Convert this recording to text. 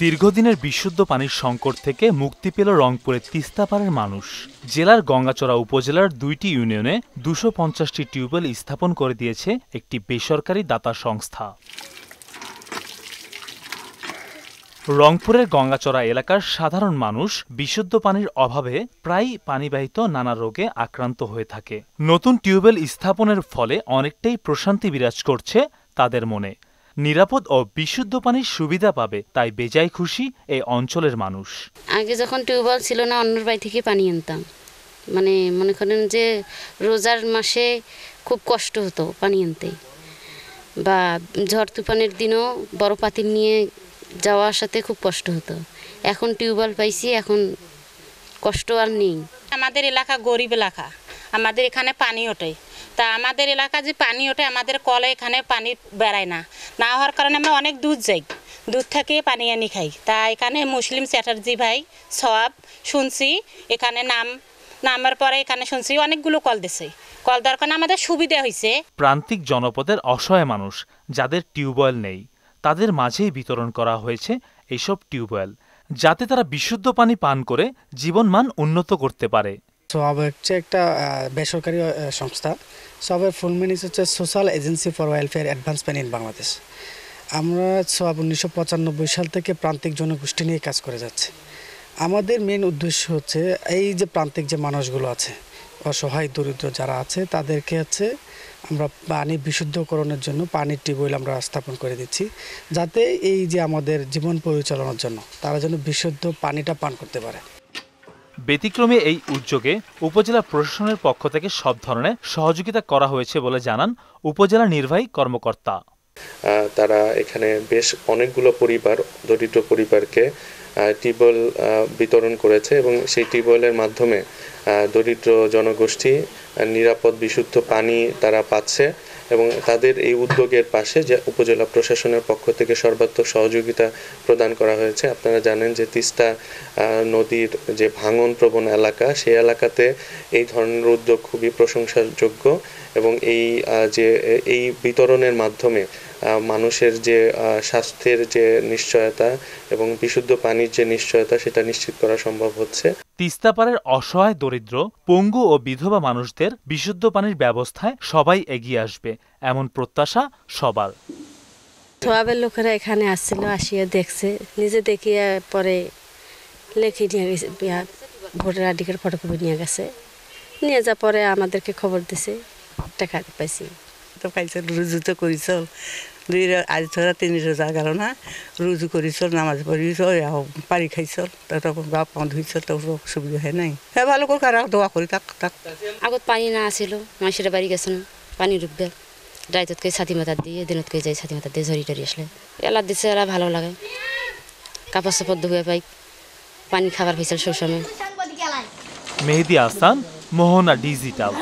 দীর্ঘদিনের বিশুদ্ধ পানির সংকট থেকে মুক্তি পেল রংপুরের তিস্তাপাড়ের মানুষ। জেলার গঙ্গাচড়া উপজেলার ২টি ইউনিয়নে ২৫০টি টিউবওয়েল স্থাপন করে দিয়েছে একটি বেসরকারি দাতা সংস্থা। রংপুরের গঙ্গাচড়া এলাকার সাধারণ মানুষ বিশুদ্ধ পানির অভাবে প্রায়ই পানিবাহিত নানা রোগে আক্রান্ত হয়ে থাকে। নতুন টিউবওয়েল স্থাপনের ফলে অনেকটাই প্রশান্তি বিরাজ করছে তাদের মনে। নিরাপদ ও বিশুদ্ধ পানির সুবিধা পাবে তাই বেজায় খুশি এই অঞ্চলের মানুষ। আগে যখন টিউবওয়েল ছিল না, অন্যের বাড়ি থেকে পানি আনতাম। মনে করেন যে রোজার মাসে খুব কষ্ট হতো পানি আনতে, বা ঝড় তুফানের দিনও বড় পাতিল নিয়ে যাওয়া আসাতে খুব কষ্ট হতো। এখন টিউবওয়েল পাইছি, এখন কষ্ট আর নেই। আমাদের এলাকা গরিব এলাকা, আমাদের এখানে পানি ওঠে। তা আমাদের এলাকা যে পানি ওঠে, আমাদের কলে এখানে পানি বেড়ায় না হওয়ার কারণে আমরা অনেক দূর যাই, দূর থেকে পানি আনি খাই। তা এখানে মুসলিম চ্যাটার্জি ভাই সওয়াব শুনছি, এখানে নামার পরে এখানে শুনছি অনেকগুলো কল দিছে। কল দেওয়ার কারণে আমাদের সুবিধা হয়েছে। প্রান্তিক জনপদের অসহায় মানুষ যাদের টিউবওয়েল নেই, তাদের মাঝেই বিতরণ করা হয়েছে এইসব টিউবওয়েল, যাতে তারা বিশুদ্ধ পানি পান করে জীবনমান উন্নত করতে পারে। সোয়াব হচ্ছে একটা বেসরকারি সংস্থা। সোয়াবের ফুল মিনিং হচ্ছে social agency for welfare advancement in Bangladesh. আমরা সোয়াব 1995 সাল থেকে প্রান্তিক জনগোষ্ঠী নিয়ে কাজ করে যাচ্ছি। আমাদের মেন উদ্দেশ্য হচ্ছে এই যে প্রান্তিক যে মানুষগুলো আছে, অসহায় দরিদ্র যারা আছে, তাদেরকে হচ্ছে আমরা পানি বিশুদ্ধকরণের জন্য পানির টিউবওয়েল আমরা স্থাপন করে দিচ্ছি, যাতে এই যে আমাদের জীবন পরিচালনার জন্য তারা যেন বিশুদ্ধ পানিটা পান করতে পারে। ব্যতিক্রমে এই উদ্যোগে উপজেলা প্রশাসনের পক্ষ থেকে সব ধরনের সহযোগিতা করা হয়েছে বলে জানান উপজেলা নির্বাহী কর্মকর্তা। তারা এখানে বেশ অনেকগুলো পরিবার, দরিদ্র পরিবারকে টিউবওয়েল বিতরণ করেছে এবং সেই টিউবওয়েলের মাধ্যমে দরিদ্র জনগোষ্ঠী নিরাপদ বিশুদ্ধ পানি তারা পাচ্ছে এবং তাদের এই উদ্যোগের পাশে যে উপজেলা প্রশাসনের পক্ষ থেকে সর্বাত্মক সহযোগিতা প্রদান করা হয়েছে। আপনারা জানেন যে তিস্তা নদীর যে ভাঙন প্রবণ এলাকা, সেই এলাকাতে এই ধরনের উদ্যোগ খুবই প্রশংসাযোগ্য এবং এই বিতরণের মাধ্যমে মানুষের যে স্বাস্থ্যের যে নিশ্চয়তা এবং বিশুদ্ধ পানির যে নিশ্চয়তা, সেটা নিশ্চিত করা সম্ভব হচ্ছে। তিস্তাপাড়ের অসহায় দরিদ্র, পঙ্গু ও বিধবা মানুষদের বিশুদ্ধ পানির ব্যবস্থায় সবাই এগিয়ে আসবে, এমন প্রত্যাশা সবার। সোয়াবের লোকেরা এখানে আসছিল, আসিয়া দেখছে, নিজে দেখিয়ে পরে লেখে নিয়ে গেছে, ভোটার আইডি কার্ড ফটোকপি নিয়ে গেছে, নিয়ে যা পরে আমাদেরকে খবর দিছে, টাকা পাইছি। তো খাইছ রুজু তো করিস, আজ ধরা ৩ রোজা গেল না, রুজু করিস, নামাজ পড়িস, পানি খাইছ, তখন গা পা ধুইছ, তো সুবিধা হয় নাই। হ্যাঁ, ভালো করে কারা দোয়া করি থাক। আগত পানি না আসিল, মানুষের বাড়ি গেছেন পানি ডুববে, রাইতকে ছাতি মাথা দিয়ে, দিনতকে যাই ছাতি মাথা দিয়ে ঝরি টরি আসলে এলা দিচ্ছে, এলা ভালো লাগে। কাপড় চাপড় ধুয়ে পাই, পানি খাবার পাইছিল সেই সময়। মেহেদি হাসান, মোহনা ডিজিটাল।